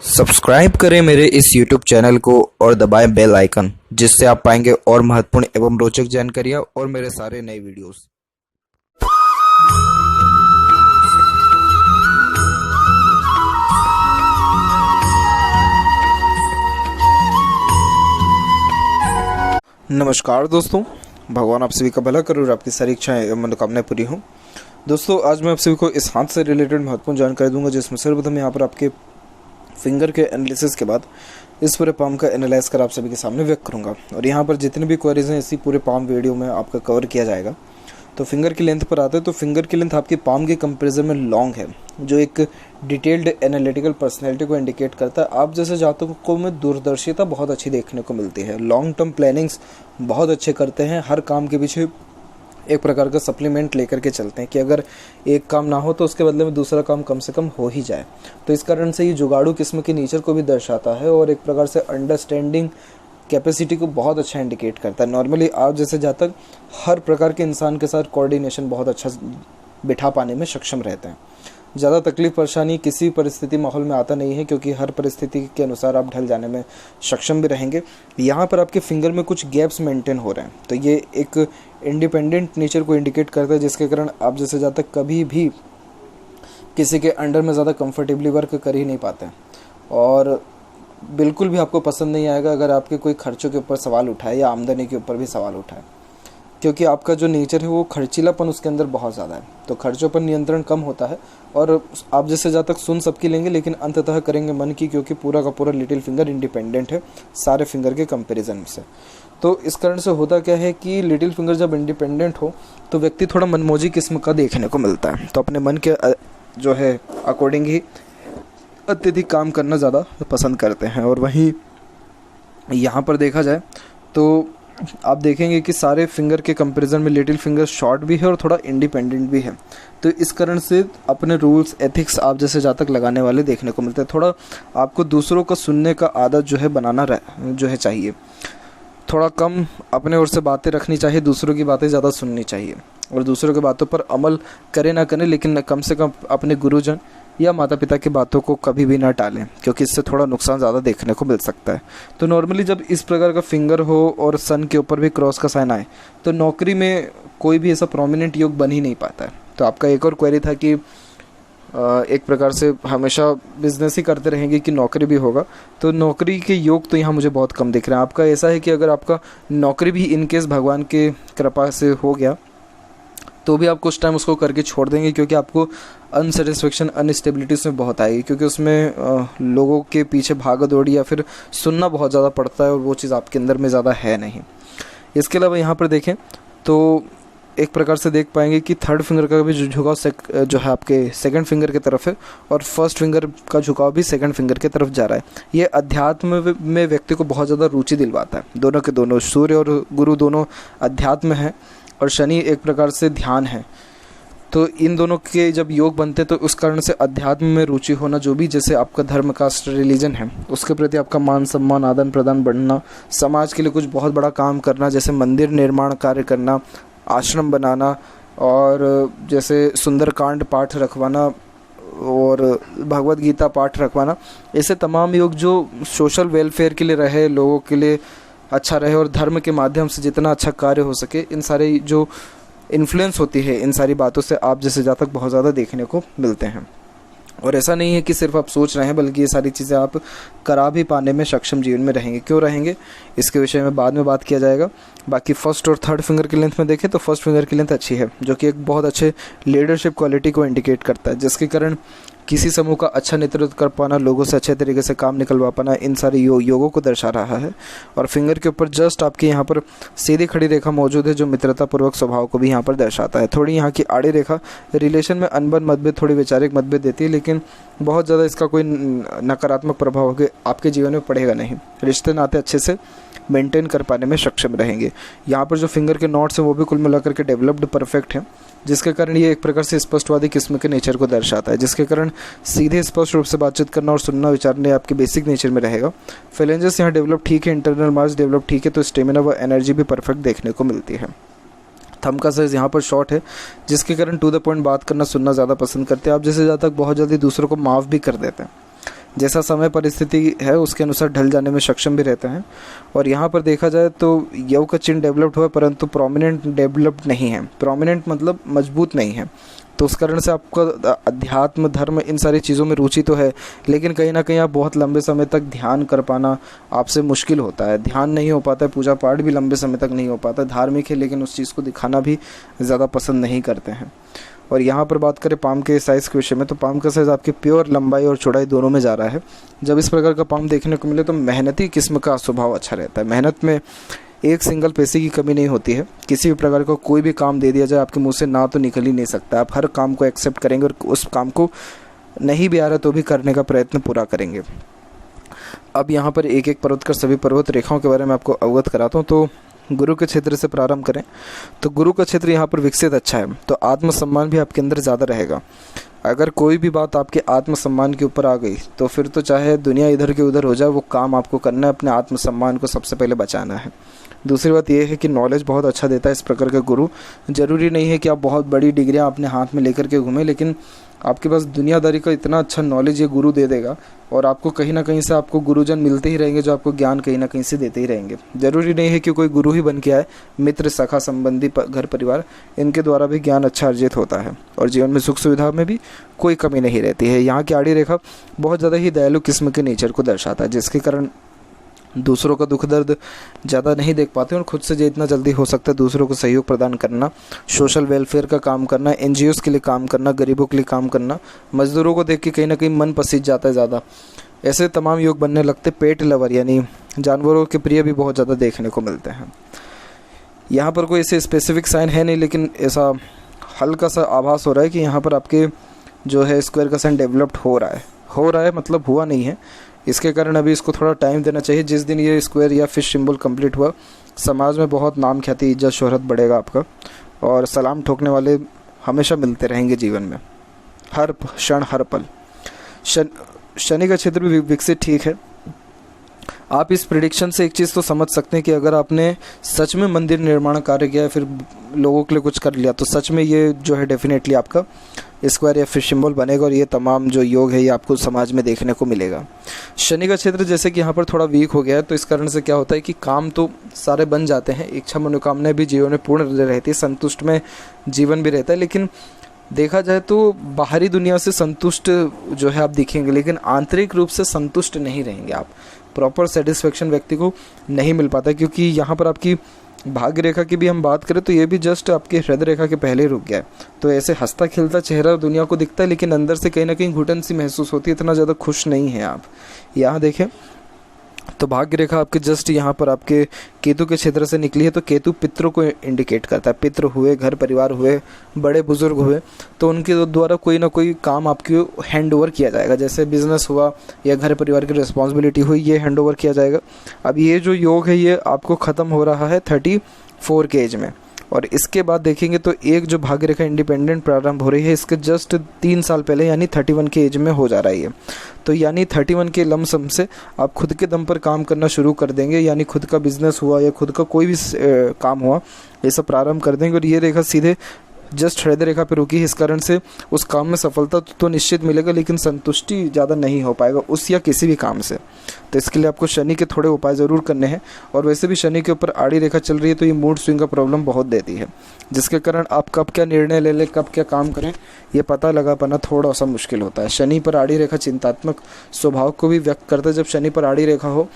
Subscribe करें मेरे इस YouTube चैनल को और दबाएं बेल आइकन, जिससे आप पाएंगे और महत्वपूर्ण एवं रोचक जानकारियाँ और मेरे सारे नए वीडियोस। नमस्कार दोस्तों, भगवान आप सभी का भला करे और आपकी सारी इच्छाएं एवं मनोकामनाएं पूरी हों। दोस्तों, आज मैं आप सभी को इस हाथ से रिलेटेड महत्वपूर्ण जानकारी दूंगा, जिसमें सर्वप्रथम यहाँ पर आपके फिंगर के एनालिसिस के बाद इस पूरे पाम का एनालाइज कर आप सभी के सामने व्यक्त करूंगा। और यहाँ पर जितने भी क्वेरीज हैं इसी पूरे पाम वीडियो में आपका कवर किया जाएगा। तो फिंगर की लेंथ पर आते हैं तो फिंगर की लेंथ आपकी पाम के कंपैरिजन में लॉन्ग है, जो एक डिटेल्ड एनालिटिकल पर्सनैलिटी को इंडिकेट करता है। आप जैसे जातकों में दूरदर्शिता बहुत अच्छी देखने को मिलती है, लॉन्ग टर्म प्लानिंग्स बहुत अच्छे करते हैं, हर काम के पीछे एक प्रकार का सप्लीमेंट लेकर के चलते हैं कि अगर एक काम ना हो तो उसके बदले में दूसरा काम कम से कम हो ही जाए। तो इस कारण से ये जुगाड़ू किस्म की नेचर को भी दर्शाता है और एक प्रकार से अंडरस्टैंडिंग कैपेसिटी को बहुत अच्छा इंडिकेट करता है। नॉर्मली आप जैसे जातक हर प्रकार के इंसान के साथ कोऑर्डिनेशन बहुत अच्छा बिठा पाने में सक्षम रहते हैं। ज़्यादा तकलीफ परेशानी किसी परिस्थिति माहौल में आता नहीं है, क्योंकि हर परिस्थिति के अनुसार आप ढल जाने में सक्षम भी रहेंगे। यहाँ पर आपके फिंगर में कुछ गैप्स मेंटेन हो रहे हैं, तो ये एक इंडिपेंडेंट नेचर को इंडिकेट करता है, जिसके कारण आप जैसे ज़्यादा कभी भी किसी के अंडर में ज़्यादा कंफर्टेबली वर्क कर ही नहीं पाते हैं। और बिल्कुल भी आपको पसंद नहीं आएगा अगर आपके कोई खर्चों के ऊपर सवाल उठाए या आमदनी के ऊपर भी सवाल उठाए, क्योंकि आपका जो नेचर है वो खर्चीलापन उसके अंदर बहुत ज़्यादा है। तो खर्चों पर नियंत्रण कम होता है और आप जैसे ज़्यादा तक सुन सबकी लेंगे, लेकिन अंततः करेंगे मन की, क्योंकि पूरा का पूरा लिटिल फिंगर इंडिपेंडेंट है सारे फिंगर के कंपैरिजन से। तो इस कारण से होता क्या है कि लिटिल फिंगर जब इंडिपेंडेंट हो तो व्यक्ति थोड़ा मनमौजी किस्म का देखने को मिलता है, तो अपने मन के जो है अकॉर्डिंग ही अत्यधिक काम करना ज़्यादा पसंद करते हैं। और वहीं यहाँ पर देखा जाए तो आप देखेंगे कि सारे फिंगर के कंपैरिजन में लिटिल फिंगर शॉर्ट भी है और थोड़ा इंडिपेंडेंट भी है। तो इस कारण से अपने रूल्स एथिक्स आप जैसे जातक लगाने वाले देखने को मिलते हैं। थोड़ा आपको दूसरों का सुनने का आदत जो है बनाना जो है चाहिए, थोड़ा कम अपने ओर से बातें रखनी चाहिए, दूसरों की बातें ज़्यादा सुननी चाहिए। और दूसरों की बातों पर अमल करें ना करें, लेकिन कम से कम अपने गुरुजन या माता पिता की बातों को कभी भी ना टालें, क्योंकि इससे थोड़ा नुकसान ज़्यादा देखने को मिल सकता है। तो नॉर्मली जब इस प्रकार का फिंगर हो और सन के ऊपर भी क्रॉस का साइन आए तो नौकरी में कोई भी ऐसा प्रोमिनेंट योग बन ही नहीं पाता है। तो आपका एक और क्वेरी था कि एक प्रकार से हमेशा बिजनेस ही करते रहेंगे कि नौकरी भी होगा, तो नौकरी के योग तो यहाँ मुझे बहुत कम दिख रहे हैं। आपका ऐसा है कि अगर आपका नौकरी भी इन केस भगवान के कृपा से हो गया तो भी आप कुछ टाइम उसको करके छोड़ देंगे, क्योंकि आपको अनसेटिस्फेक्शन अनस्टेबिलिटी उसमें बहुत आएगी, क्योंकि उसमें लोगों के पीछे भागा दौड़ी या फिर सुनना बहुत ज़्यादा पड़ता है और वो चीज़ आपके अंदर में ज़्यादा है नहीं। इसके अलावा यहाँ पर देखें तो एक प्रकार से देख पाएंगे कि थर्ड फिंगर का भी झुकाव जो है आपके सेकंड फिंगर की तरफ है, और फर्स्ट फिंगर का झुकाव भी सेकंड फिंगर की तरफ जा रहा है। ये अध्यात्म में व्यक्ति को बहुत ज़्यादा रुचि दिलवाता है। दोनों के दोनों सूर्य और गुरु दोनों अध्यात्म है और शनि एक प्रकार से ध्यान है। तो इन दोनों के जब योग बनते तो उस कारण से अध्यात्म में रुचि होना, जो भी जैसे आपका धर्म कास्ट रिलीजन है उसके प्रति आपका मान सम्मान आदान प्रदान बढ़ना, समाज के लिए कुछ बहुत बड़ा काम करना, जैसे मंदिर निर्माण कार्य करना, आश्रम बनाना, और जैसे सुंदरकांड पाठ रखवाना और भगवत गीता पाठ रखवाना, ऐसे तमाम योग जो सोशल वेलफेयर के लिए रहे, लोगों के लिए अच्छा रहे और धर्म के माध्यम से जितना अच्छा कार्य हो सके, इन सारे जो इन्फ्लुएंस होती है इन सारी बातों से आप जैसे जातक बहुत ज़्यादा देखने को मिलते हैं। और ऐसा नहीं है कि सिर्फ आप सोच रहे हैं, बल्कि ये सारी चीज़ें आप करा भी पाने में सक्षम जीवन में रहेंगे। क्यों रहेंगे इसके विषय में बाद में बात किया जाएगा। बाकी फर्स्ट और थर्ड फिंगर की लेंथ में देखें तो फर्स्ट फिंगर की लेंथ अच्छी है, जो कि एक बहुत अच्छे लीडरशिप क्वालिटी को इंडिकेट करता है, जिसके कारण किसी समूह का अच्छा नेतृत्व कर पाना, लोगों से अच्छे तरीके से काम निकलवा पाना, इन सारे योगों को दर्शा रहा है। और फिंगर के ऊपर जस्ट आपके यहाँ पर सीधी खड़ी रेखा मौजूद है, जो मित्रतापूर्वक स्वभाव को भी यहाँ पर दर्शाता है। थोड़ी यहाँ की आड़ी रेखा रिलेशन में अनबन मतभेद, थोड़ी वैचारिक मतभेद देती है, लेकिन बहुत ज़्यादा इसका कोई नकारात्मक प्रभाव आपके जीवन में पड़ेगा नहीं। रिश्ते नाते अच्छे से मेंटेन कर पाने में सक्षम रहेंगे। यहाँ पर जो फिंगर के नॉट्स हैं वो भी कुल मिलाकर के डेवलप्ड परफेक्ट हैं, जिसके कारण ये एक प्रकार से स्पष्टवादी किस्म के नेचर को दर्शाता है, जिसके कारण सीधे स्पष्ट रूप से बातचीत करना और सुनना विचारने आपके बेसिक नेचर में रहेगा। फेलेंजेस यहाँ डेवलप ठीक है, इंटरनल मार्च डेवलप ठीक है, तो स्टेमिना व एनर्जी भी परफेक्ट देखने को मिलती है। थंब का साइज़ यहाँ पर शॉर्ट है, जिसके कारण टू द पॉइंट बात करना सुनना ज़्यादा पसंद करते हैं। आप जैसे ज़्यादा तक बहुत जल्दी दूसरों को माफ़ भी कर देते हैं। जैसा समय परिस्थिति है उसके अनुसार ढल जाने में सक्षम भी रहते हैं। और यहाँ पर देखा जाए तो यव का चिन्ह डेवलप्ड हुआ परंतु प्रोमिनेंट डेवलप्ड नहीं है। प्रोमिनेंट मतलब मजबूत नहीं है, तो उस कारण से आपका अध्यात्म धर्म इन सारी चीज़ों में रुचि तो है, लेकिन कहीं ना कहीं आप बहुत लंबे समय तक ध्यान कर पाना आपसे मुश्किल होता है। ध्यान नहीं हो पाता है, पूजा पाठ भी लंबे समय तक नहीं हो पाता। धार्मिक है लेकिन उस चीज़ को दिखाना भी ज़्यादा पसंद नहीं करते हैं। और यहाँ पर बात करें पाम के साइज़ के विषय में, तो पाम का साइज़ आपकी प्योर लंबाई और चौड़ाई दोनों में जा रहा है। जब इस प्रकार का पाम देखने को मिले तो मेहनती किस्म का स्वभाव अच्छा रहता है। मेहनत में एक सिंगल पैसे की कमी नहीं होती है। किसी भी प्रकार का कोई भी काम दे दिया जाए आपके मुंह से ना तो निकल ही नहीं सकता। आप हर काम को एक्सेप्ट करेंगे और उस काम को नहीं भी आ रहा तो भी करने का प्रयत्न पूरा करेंगे। अब यहाँ पर एक एक पर्वत कर सभी पर्वत रेखाओं के बारे में आपको अवगत कराता हूँ। तो गुरु के क्षेत्र से प्रारंभ करें तो गुरु का क्षेत्र यहाँ पर विकसित अच्छा है, तो आत्मसम्मान भी आपके अंदर ज़्यादा रहेगा। अगर कोई भी बात आपके आत्मसम्मान के ऊपर आ गई तो फिर तो चाहे दुनिया इधर के उधर हो जाए, वो काम आपको करना है, अपने आत्मसम्मान को सबसे पहले बचाना है। दूसरी बात यह है कि नॉलेज बहुत अच्छा देता है इस प्रकार का गुरु। ज़रूरी नहीं है कि आप बहुत बड़ी डिग्रियां अपने हाथ में लेकर के घूमें, लेकिन आपके पास दुनियादारी का इतना अच्छा नॉलेज ये गुरु दे देगा और आपको कहीं ना कहीं से आपको गुरुजन मिलते ही रहेंगे जो आपको ज्ञान कहीं ना कहीं से देते ही रहेंगे। ज़रूरी नहीं है कि कोई गुरु ही बन के आए, मित्र, सखा, संबंधी, घर परिवार, इनके द्वारा भी ज्ञान अच्छा अर्जित होता है और जीवन में सुख सुविधा में भी कोई कमी नहीं रहती है। यहाँ की आड़ी रेखा बहुत ज़्यादा ही दयालु किस्म के नेचर को दर्शाता है, जिसके कारण दूसरों का दुख दर्द ज़्यादा नहीं देख पाते और खुद से जितना जल्दी हो सकता है दूसरों को सहयोग प्रदान करना, सोशल वेलफेयर का काम करना, NGOs के लिए काम करना, गरीबों के लिए काम करना, मज़दूरों को देख के कहीं ना कहीं मन पसीज जाता है ज़्यादा। ऐसे तमाम योग बनने लगते। पेट लवर यानी जानवरों के प्रिय भी बहुत ज़्यादा देखने को मिलते हैं। यहाँ पर कोई ऐसे स्पेसिफिक साइन है नहीं, लेकिन ऐसा हल्का सा आभास हो रहा है कि यहाँ पर आपके जो है स्क्वायर का साइन डेवलप्ड हो रहा है मतलब हुआ नहीं है। इसके कारण अभी इसको थोड़ा टाइम देना चाहिए। जिस दिन ये स्क्वायर या फिश सिंबल कंप्लीट हुआ, समाज में बहुत नाम, ख्याति, इज्जत, शोहरत बढ़ेगा आपका और सलाम ठोकने वाले हमेशा मिलते रहेंगे जीवन में, हर क्षण हर पल। शनि का क्षेत्र भी विकसित ठीक है। आप इस प्रेडिक्शन से एक चीज़ तो समझ सकते हैं कि अगर आपने सच में मंदिर निर्माण कार्य किया, फिर लोगों के लिए कुछ कर लिया, तो सच में ये जो है डेफिनेटली आपका स्क्वायर या फिश सिंबल बनेगा और ये तमाम जो योग है ये आपको समाज में देखने को मिलेगा। शनि का क्षेत्र जैसे कि यहाँ पर थोड़ा वीक हो गया है, तो इस कारण से क्या होता है कि काम तो सारे बन जाते हैं, इच्छा मनोकामनाएं भी जीवन में पूर्ण रहती है, संतुष्ट में जीवन भी रहता है। लेकिन देखा जाए तो बाहरी दुनिया से संतुष्ट जो है आप दिखेंगे, लेकिन आंतरिक रूप से संतुष्ट नहीं रहेंगे आप। प्रॉपर सेटिस्फेक्शन व्यक्ति को नहीं मिल पाता, क्योंकि यहाँ पर आपकी भाग्य रेखा की भी हम बात करें तो ये भी जस्ट आपके हृदय रेखा के पहले रुक गया है। तो ऐसे हंसता खिलता चेहरा दुनिया को दिखता है, लेकिन अंदर से कहीं ना कहीं घुटन सी महसूस होती है, इतना ज़्यादा खुश नहीं है आप। यहाँ देखें तो भाग्य रेखा आपके जस्ट यहाँ पर आपके केतु के क्षेत्र से निकली है, तो केतु पितरों को इंडिकेट करता है। पितृ हुए, घर परिवार हुए, बड़े बुजुर्ग हुए, तो उनके द्वारा कोई ना कोई काम आपको हैंड ओवर किया जाएगा। जैसे बिजनेस हुआ या घर परिवार की रिस्पॉन्सिबिलिटी हुई, ये हैंड ओवर किया जाएगा। अब ये जो योग है ये आपको ख़त्म हो रहा है 34 के एज में, और इसके बाद देखेंगे तो एक जो भाग्य रेखा इंडिपेंडेंट प्रारंभ हो रही है, इसके जस्ट 3 साल पहले यानी 31 के एज में हो जा रही है। तो यानी 31 के लमसम से आप खुद के दम पर काम करना शुरू कर देंगे, यानी खुद का बिजनेस हुआ या खुद का कोई भी काम हुआ, ये सब प्रारंभ कर देंगे। और ये रेखा सीधे जस्ट हृदय रेखा पे रुकी है, इस कारण से उस काम में सफलता तो निश्चित मिलेगा, लेकिन संतुष्टि ज़्यादा नहीं हो पाएगा उस या किसी भी काम से। तो इसके लिए आपको शनि के थोड़े उपाय ज़रूर करने हैं। और वैसे भी शनि के ऊपर आड़ी रेखा चल रही है, तो ये मूड स्विंग का प्रॉब्लम बहुत देती है, जिसके कारण आप कब क्या निर्णय ले लें, कब क्या काम करें, ये पता लगा पाना थोड़ा सा मुश्किल होता है। शनि पर आड़ी रेखा चिंतात्मक स्वभाव को भी व्यक्त करता है। जब शनि पर आड़ी रेखा हो,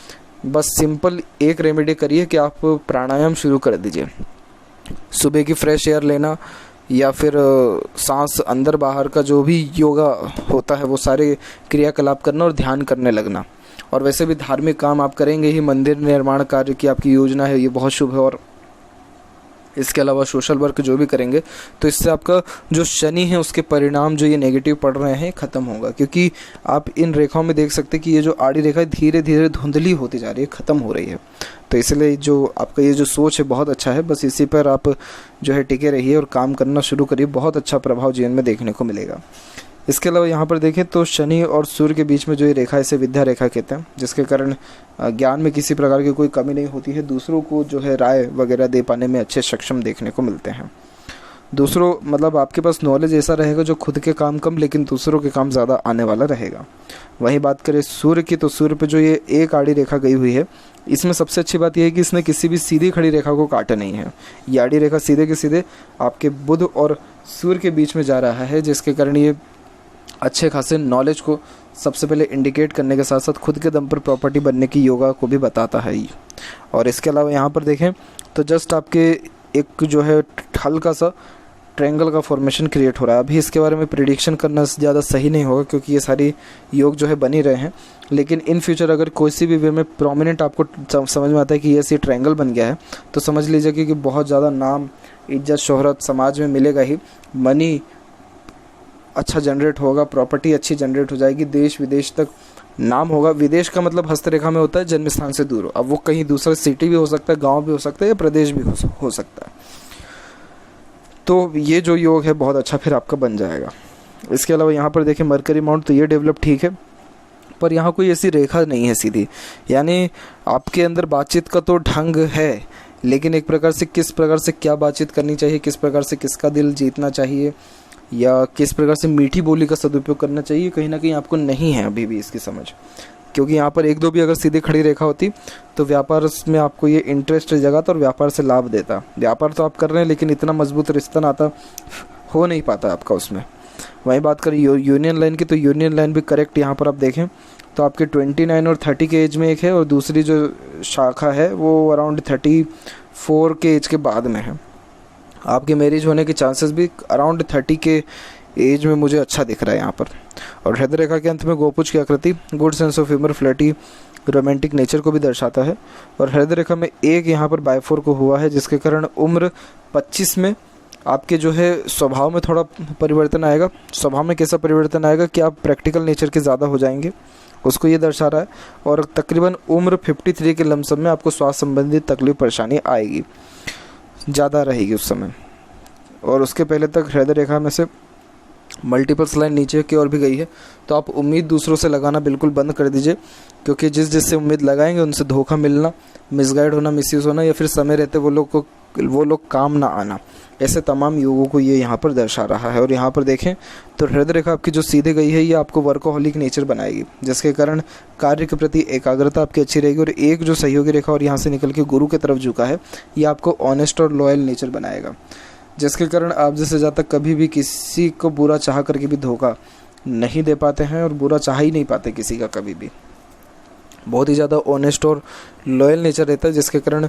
बस सिंपल एक रेमेडी करिए कि आप प्राणायाम शुरू कर दीजिए। सुबह की फ्रेश एयर लेना या फिर सांस अंदर बाहर का जो भी योगा होता है वो सारे क्रियाकलाप करना और ध्यान करने लगना। और वैसे भी धार्मिक काम आप करेंगे ही, मंदिर निर्माण कार्य की आपकी योजना है, ये बहुत शुभ है। और इसके अलावा सोशल वर्क जो भी करेंगे, तो इससे आपका जो शनि है उसके परिणाम जो ये नेगेटिव पड़ रहे हैं ख़त्म होगा। क्योंकि आप इन रेखाओं में देख सकते हैं कि ये जो आड़ी रेखा धीरे धीरे धुंधली होती जा रही है, ख़त्म हो रही है। तो इसलिए जो आपका ये जो सोच है बहुत अच्छा है, बस इसी पर आप जो है टिके रहिए और काम करना शुरू करिए, बहुत अच्छा प्रभाव जीवन में देखने को मिलेगा। इसके अलावा यहाँ पर देखें तो शनि और सूर्य के बीच में जो ये रेखा है इसे विद्या रेखा कहते हैं, जिसके कारण ज्ञान में किसी प्रकार की कोई कमी नहीं होती है, दूसरों को जो है राय वगैरह दे पाने में अच्छे सक्षम देखने को मिलते हैं। दूसरों मतलब आपके पास नॉलेज ऐसा रहेगा जो खुद के काम कम लेकिन दूसरों के काम ज़्यादा आने वाला रहेगा। वहीं बात करें सूर्य की, तो सूर्य पे जो ये एक आड़ी रेखा गई हुई है, इसमें सबसे अच्छी बात यह है कि इसने किसी भी सीधी खड़ी रेखा को काटा नहीं है। ये आड़ी रेखा सीधे के सीधे आपके बुध और सूर्य के बीच में जा रहा है, जिसके कारण ये अच्छे खासे नॉलेज को सबसे पहले इंडिकेट करने के साथ साथ खुद के दम पर प्रॉपर्टी बनने की योगा को भी बताता है ये। और इसके अलावा यहाँ पर देखें तो जस्ट आपके एक जो है हल्का सा ट्रायंगल का फॉर्मेशन क्रिएट हो रहा है। अभी इसके बारे में प्रिडिक्शन करना ज़्यादा सही नहीं होगा क्योंकि ये सारी योग जो है बन ही रहे हैं, लेकिन इन फ्यूचर अगर कोई सी भी वे में प्रोमिनेंट आपको समझ में आता है कि ये ट्रायंगल बन गया है तो समझ लीजिए कि बहुत ज़्यादा नाम, इज्जत, शोहरत समाज में मिलेगा ही, मनी अच्छा जनरेट होगा, प्रॉपर्टी अच्छी जनरेट हो जाएगी, देश विदेश तक नाम होगा। विदेश का मतलब हस्तरेखा में होता है जन्म स्थान से दूर हो। अब वो कहीं दूसरा सिटी भी हो सकता है, गांव भी हो सकता है या प्रदेश भी हो सकता है। तो ये जो योग है बहुत अच्छा फिर आपका बन जाएगा। इसके अलावा यहाँ पर देखें मरकरी माउंट, तो ये डेवलप ठीक है, पर यहाँ कोई ऐसी रेखा नहीं है सीधी, यानी आपके अंदर बातचीत का तो ढंग है, लेकिन एक प्रकार से किस प्रकार से क्या बातचीत करनी चाहिए, किस प्रकार से किसका दिल जीतना चाहिए या किस प्रकार से मीठी बोली का सदुपयोग करना चाहिए, कहीं ना कहीं आपको नहीं है अभी भी इसकी समझ। क्योंकि यहाँ पर एक दो भी अगर सीधी खड़ी रेखा होती तो व्यापार में आपको ये इंटरेस्ट जगाता और व्यापार से लाभ देता। व्यापार तो आप कर रहे हैं लेकिन इतना मजबूत रिश्ता नाता हो नहीं पाता आपका उसमें। वहीं बात करें यूनियन लाइन की, तो यूनियन लाइन भी करेक्ट यहाँ पर आप देखें तो आपके 29 और 30 के एज में एक है और दूसरी जो शाखा है वो अराउंड 34 के एज के बाद में है। आपके मैरिज होने के चांसेस भी अराउंड 30 के एज में मुझे अच्छा दिख रहा है यहाँ पर। और हृदय रेखा के अंत में गोपुज की आकृति good sense of humour, flirty, romantic nature को भी दर्शाता है। और हृदय रेखा में एक यहाँ पर बाय4 को हुआ है, जिसके कारण उम्र 25 में आपके जो है स्वभाव में थोड़ा परिवर्तन आएगा। स्वभाव में कैसा परिवर्तन आएगा कि आप प्रैक्टिकल नेचर के ज़्यादा हो जाएंगे, उसको ये दर्शा रहा है। और तकरीबन उम्र 53 के लमसम में आपको स्वास्थ्य संबंधित तकलीफ परेशानी आएगी, ज़्यादा रहेगी उस समय। और उसके पहले तक हृदय रेखा में से मल्टीपल्स लाइन नीचे की ओर भी गई है, तो आप उम्मीद दूसरों से लगाना बिल्कुल बंद कर दीजिए, क्योंकि जिससे उम्मीद लगाएंगे उनसे धोखा मिलना, मिसगाइड होना, मिसयूज़ होना या फिर समय रहते वो लोग काम ना आना, ऐसे तमाम योगों को ये यहाँ पर दर्शा रहा है। और यहाँ पर देखें तो हृदय रेखा आपकी जो सीधे गई है ये आपको वर्कोहॉलिक नेचर बनाएगी, जिसके कारण कार्य के प्रति एकाग्रता आपकी अच्छी रहेगी। और एक जो सहयोगी रेखा और यहाँ से निकल के गुरु की तरफ झुका है ये आपको ऑनेस्ट और लॉयल नेचर बनाएगा, जिसके कारण आप जैसे ज़्यादा कभी भी किसी को बुरा चाह करके भी धोखा नहीं दे पाते हैं और बुरा चाह ही नहीं पाते किसी का कभी भी। बहुत ही ज़्यादा ऑनेस्ट और लॉयल नेचर रहता है, जिसके कारण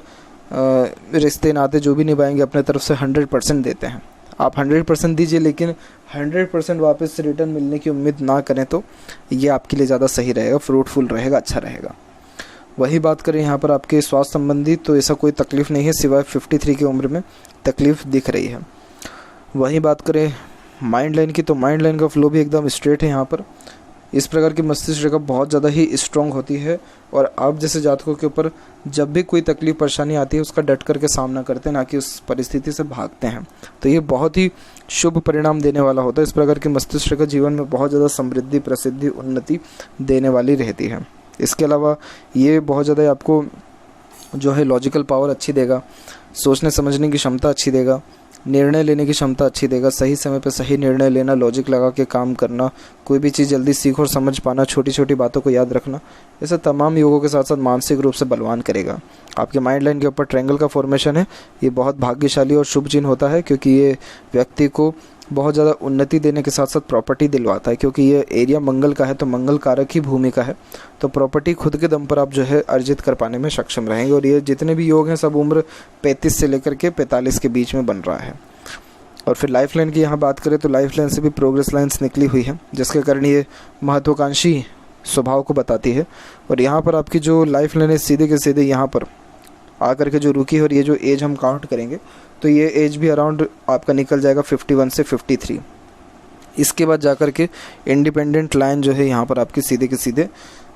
रिश्ते नाते जो भी निभाएंगे अपने तरफ से 100% देते हैं। आप 100% दीजिए लेकिन 100% वापस रिटर्न मिलने की उम्मीद ना करें, तो ये आपके लिए ज़्यादा सही रहेगा, फ्रूटफुल रहेगा, अच्छा रहेगा। वही बात करें यहाँ पर आपके स्वास्थ्य संबंधी, तो ऐसा कोई तकलीफ़ नहीं है सिवाय 53 की उम्र में तकलीफ़ दिख रही है। वही बात करें माइंड लाइन की, तो माइंड लाइन का फ्लो भी एकदम स्ट्रेट है यहाँ पर। इस प्रकार की मस्तिष्क रेखा बहुत ज़्यादा ही स्ट्रॉन्ग होती है और आप जैसे जातकों के ऊपर जब भी कोई तकलीफ परेशानी आती है उसका डट करके सामना करते हैं, ना कि उस परिस्थिति से भागते हैं। तो ये बहुत ही शुभ परिणाम देने वाला होता है। इस प्रकार की मस्तिष्क रेखा जीवन में बहुत ज़्यादा समृद्धि, प्रसिद्धि, उन्नति देने वाली रहती है। इसके अलावा ये बहुत ज़्यादा आपको जो है लॉजिकल पावर अच्छी देगा, सोचने समझने की क्षमता अच्छी देगा, निर्णय लेने की क्षमता अच्छी देगा, सही समय पर सही निर्णय लेना, लॉजिक लगा के काम करना, कोई भी चीज़ जल्दी सीख और समझ पाना, छोटी छोटी बातों को याद रखना, ऐसे तमाम योगों के साथ साथ मानसिक रूप से बलवान करेगा। आपके माइंड लाइन के ऊपर ट्रायंगल का फॉर्मेशन है, ये बहुत भाग्यशाली और शुभ चिन्ह होता है, क्योंकि ये व्यक्ति को बहुत ज़्यादा उन्नति देने के साथ साथ प्रॉपर्टी दिलवाता है। क्योंकि ये एरिया मंगल का है तो मंगल कारक ही भूमि का है, तो प्रॉपर्टी खुद के दम पर आप जो है अर्जित कर पाने में सक्षम रहेंगे। और ये जितने भी योग हैं सब उम्र 35 से लेकर के 45 के बीच में बन रहा है। और फिर लाइफ लाइन की यहाँ बात करें तो लाइफ लाइन से भी प्रोग्रेस लाइन्स निकली हुई है, जिसके कारण ये महत्वाकांक्षी स्वभाव को बताती है। और यहाँ पर आपकी जो लाइफ लाइन है सीधे के सीधे यहाँ पर आकर के जो रुकी है, और ये जो एज हम काउंट करेंगे तो ये एज भी अराउंड आपका निकल जाएगा 51 से 53। इसके बाद जाकर के इंडिपेंडेंट लाइन जो है यहाँ पर आपकी सीधे के सीधे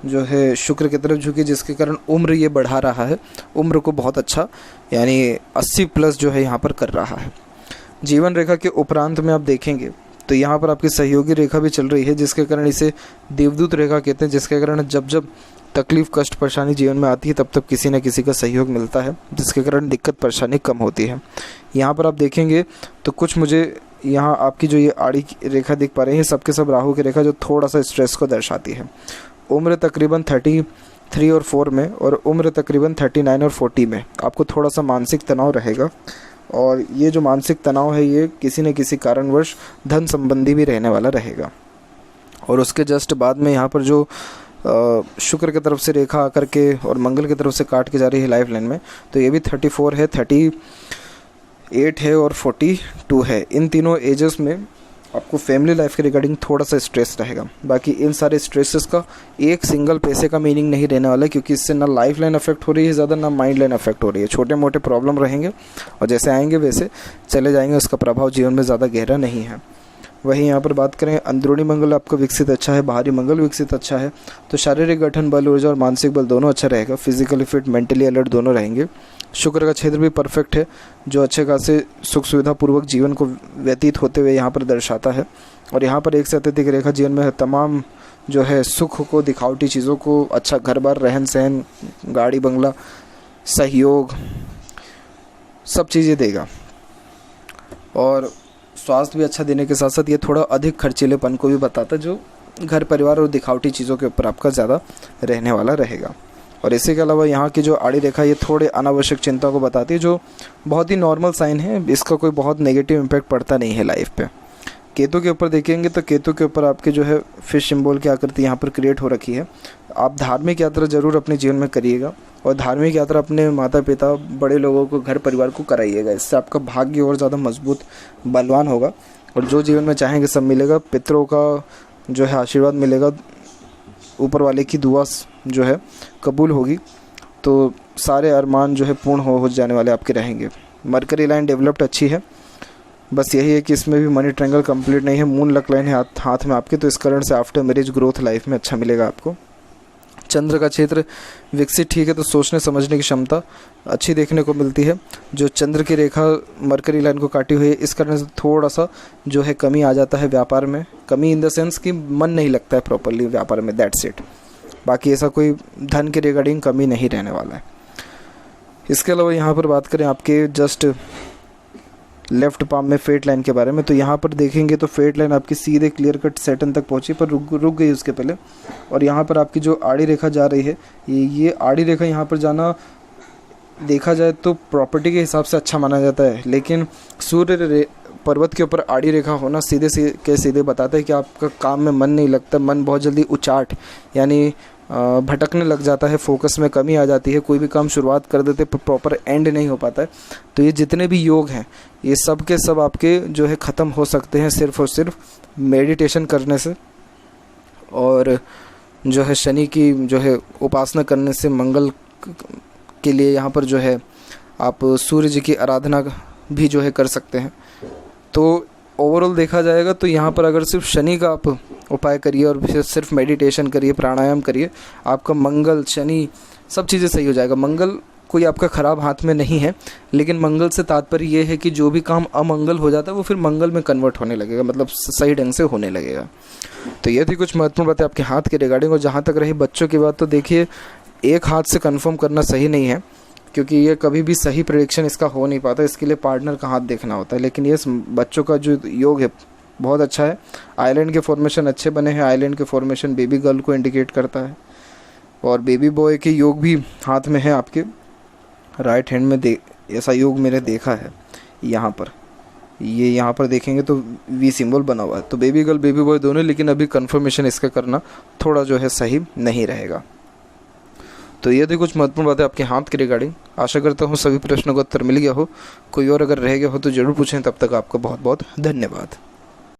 जो है शुक्र की तरफ झुकी, जिसके कारण उम्र ये बढ़ा रहा है, उम्र को बहुत अच्छा यानी 80+ जो है यहाँ पर कर रहा है। जीवन रेखा के उपरांत में आप देखेंगे तो यहाँ पर आपकी सहयोगी रेखा भी चल रही है, जिसके कारण इसे देवदूत रेखा कहते हैं, जिसके कारण जब जब तकलीफ, कष्ट, परेशानी जीवन में आती है तब तक किसी न किसी का सहयोग मिलता है, जिसके कारण दिक्कत परेशानी कम होती है। यहाँ पर आप देखेंगे तो कुछ मुझे यहाँ आपकी जो ये आड़ी रेखा दिख पा रही है, सबके सब राहु की रेखा जो थोड़ा सा स्ट्रेस को दर्शाती है। उम्र तकरीबन 33 और 4 में और उम्र तकरीबन 39 और 40 में आपको थोड़ा सा मानसिक तनाव रहेगा, और ये जो मानसिक तनाव है ये किसी न किसी कारणवश धन संबंधी भी रहने वाला रहेगा। और उसके जस्ट बाद में यहाँ पर जो शुक्र की तरफ से रेखा आकर के और मंगल की तरफ से काट के जा रही है लाइफ लाइन में, तो ये भी 34 है, 38 है और 42 है। इन तीनों एजेस में आपको फैमिली लाइफ के रिगार्डिंग थोड़ा सा स्ट्रेस रहेगा। बाकी इन सारे स्ट्रेसेस का एक सिंगल पैसे का मीनिंग नहीं रहने वाला, क्योंकि इससे ना लाइफ लाइन अफेक्ट हो रही है ज़्यादा, ना माइंड लाइन अफेक्ट हो रही है। छोटे मोटे प्रॉब्लम रहेंगे और जैसे आएंगे वैसे चले जाएंगे, उसका प्रभाव जीवन में ज़्यादा गहरा नहीं है। वहीं यहाँ पर बात करें, अंदरूनी मंगल आपका विकसित अच्छा है, बाहरी मंगल विकसित अच्छा है, तो शारीरिक गठन, बल, ऊर्जा और मानसिक बल दोनों अच्छा रहेगा। फिजिकली फिट, मेंटली अलर्ट दोनों रहेंगे। शुक्र का क्षेत्र भी परफेक्ट है, जो अच्छे खासे सुख सुविधा पूर्वक जीवन को व्यतीत होते हुए यहाँ पर दर्शाता है। और यहाँ पर एक से अत्यधिक रेखा जीवन में तमाम जो है सुख को, दिखावटी चीज़ों को, अच्छा घर बार, रहन सहन, गाड़ी बंगला, सहयोग, सब चीज़ें देगा। और स्वास्थ्य भी अच्छा देने के साथ साथ ये थोड़ा अधिक खर्चीलेपन को भी बताता है, जो घर परिवार और दिखावटी चीज़ों के ऊपर आपका ज़्यादा रहने वाला रहेगा। और इसी के अलावा यहाँ की जो आड़ी रेखा ये थोड़े अनावश्यक चिंता को बताती है, जो बहुत ही नॉर्मल साइन है, इसका कोई बहुत नेगेटिव इम्पैक्ट पड़ता नहीं है लाइफ पे। केतु के ऊपर देखेंगे तो केतु के ऊपर आपके जो है फिश सिंबल की आकृति यहाँ पर क्रिएट हो रखी है। आप धार्मिक यात्रा ज़रूर अपने जीवन में करिएगा, और धार्मिक यात्रा अपने माता पिता, बड़े लोगों को, घर परिवार को कराइएगा। इससे आपका भाग्य और ज़्यादा मजबूत, बलवान होगा, और जो जीवन में चाहेंगे सब मिलेगा। पितरों का जो है आशीर्वाद मिलेगा, ऊपर वाले की दुआ जो है कबूल होगी, तो सारे अरमान जो है पूर्ण हो जाने वाले आपके रहेंगे। मरकरी लाइन डेवलप्ड अच्छी है, बस यही है कि इसमें भी मनी ट्रायंगल कंप्लीट नहीं है। मून लक लाइन है हाथ में आपके, तो इस कारण से आफ्टर मैरिज ग्रोथ लाइफ में अच्छा मिलेगा आपको। चंद्र का क्षेत्र विकसित ठीक है, तो सोचने समझने की क्षमता अच्छी देखने को मिलती है। जो चंद्र की रेखा मरकरी लाइन को काटी हुई है, इस कारण से थोड़ा सा जो है कमी आ जाता है व्यापार में। कमी इन द सेंस कि मन नहीं लगता है प्रॉपरली व्यापार में, दैट्स इट। बाकी ऐसा कोई धन के रिगार्डिंग कमी नहीं रहने वाला है। इसके अलावा यहाँ पर बात करें आपके जस्ट लेफ्ट पाम में फेट लाइन के बारे में, तो यहाँ पर देखेंगे तो फेट लाइन आपकी सीधे क्लियर कट सैटर्न तक पहुँची, पर रुक गई उसके पहले। और यहाँ पर आपकी जो आड़ी रेखा जा रही है, ये आड़ी रेखा यहाँ पर जाना देखा जाए तो प्रॉपर्टी के हिसाब से अच्छा माना जाता है, लेकिन सूर्य पर्वत के ऊपर आड़ी रेखा होना सीधे बताता है कि आपका काम में मन नहीं लगता, मन बहुत जल्दी उचाट यानी भटकने लग जाता है, फोकस में कमी आ जाती है, कोई भी काम शुरुआत कर देते पर प्रॉपर एंड नहीं हो पाता है। तो ये जितने भी योग हैं ये सब के सब आपके जो है ख़त्म हो सकते हैं सिर्फ और सिर्फ मेडिटेशन करने से, और जो है शनि की जो है उपासना करने से। मंगल के लिए यहाँ पर जो है आप सूर्य जी की आराधना भी जो है कर सकते हैं। तो ओवरऑल देखा जाएगा तो यहाँ पर अगर सिर्फ शनि का आप उपाय करिए और सिर्फ मेडिटेशन करिए, प्राणायाम करिए, आपका मंगल, शनि सब चीज़ें सही हो जाएगा। मंगल कोई आपका ख़राब हाथ में नहीं है, लेकिन मंगल से तात्पर्य ये है कि जो भी काम अमंगल हो जाता है वो फिर मंगल में कन्वर्ट होने लगेगा, मतलब सही ढंग से होने लगेगा। तो ये थी कुछ महत्वपूर्ण बातें आपके हाथ के रिगार्डिंग। और जहाँ तक रही बच्चों की बात, तो देखिए एक हाथ से कन्फर्म करना सही नहीं है, क्योंकि ये कभी भी सही प्रेडिक्शन इसका हो नहीं पाता, इसके लिए पार्टनर का हाथ देखना होता है। लेकिन ये बच्चों का जो योग है बहुत अच्छा है। आइलैंड के फॉर्मेशन अच्छे बने हैं, आइलैंड के फॉर्मेशन बेबी गर्ल को इंडिकेट करता है, और बेबी बॉय के योग भी हाथ में है आपके राइट हैंड में। ऐसा योग मैंने देखा है यहाँ पर, ये यहाँ पर देखेंगे तो वी सिंबल बना हुआ है। तो बेबी गर्ल बेबी बॉय दोनों, लेकिन अभी कन्फर्मेशन इसका करना थोड़ा जो है सही नहीं रहेगा। तो ये थी कुछ महत्वपूर्ण बातें आपके हाथ के रिगार्डिंग। आशा करता हूँ सभी प्रश्नों का उत्तर मिल गया हो। कोई और अगर रह गया हो तो ज़रूर पूछें। तब तक आपका बहुत बहुत धन्यवाद।